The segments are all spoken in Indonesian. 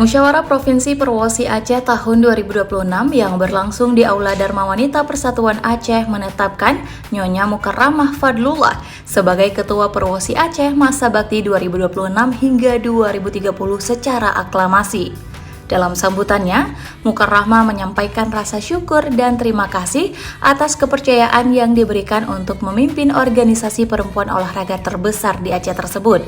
Musyawarah Provinsi Perwosi Aceh tahun 2026 yang berlangsung di Aula Dharma Wanita Persatuan Aceh menetapkan Nyonya Mukarramah Fadlullah sebagai Ketua Perwosi Aceh masa bakti 2026 hingga 2030 secara aklamasi. Dalam sambutannya, Mukarramah menyampaikan rasa syukur dan terima kasih atas kepercayaan yang diberikan untuk memimpin organisasi perempuan olahraga terbesar di Aceh tersebut.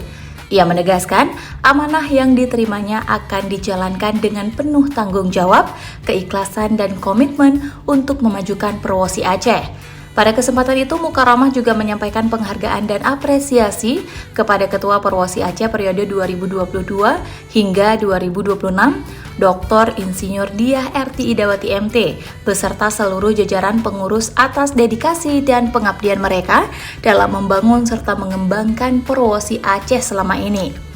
Ia menegaskan, amanah yang diterimanya akan dijalankan dengan penuh tanggung jawab, keikhlasan, dan komitmen untuk memajukan Perwosi Aceh. Pada kesempatan itu, Mukarramah juga menyampaikan penghargaan dan apresiasi kepada Ketua Perwosi Aceh periode 2022 hingga 2026, Dr. Insinyur Diah RT Idawati MT, beserta seluruh jajaran pengurus atas dedikasi dan pengabdian mereka dalam membangun serta mengembangkan Perwosi Aceh selama ini.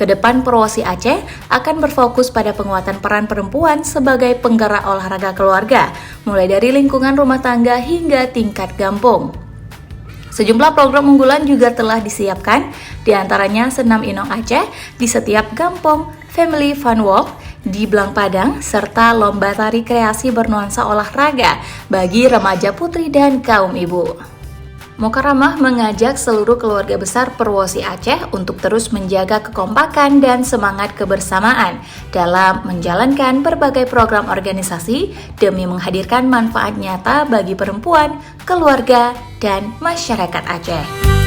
Kedepan Perwosi Aceh akan berfokus pada penguatan peran perempuan sebagai penggerak olahraga keluarga, mulai dari lingkungan rumah tangga hingga tingkat kampung. Sejumlah program unggulan juga telah disiapkan, diantaranya Senam Inong Aceh di setiap kampung, Family Fun Walk di Blang Padang, serta lomba tari kreasi bernuansa olahraga bagi remaja putri dan kaum ibu. Mukarramah mengajak seluruh keluarga besar Perwosi Aceh untuk terus menjaga kekompakan dan semangat kebersamaan dalam menjalankan berbagai program organisasi demi menghadirkan manfaat nyata bagi perempuan, keluarga, dan masyarakat Aceh.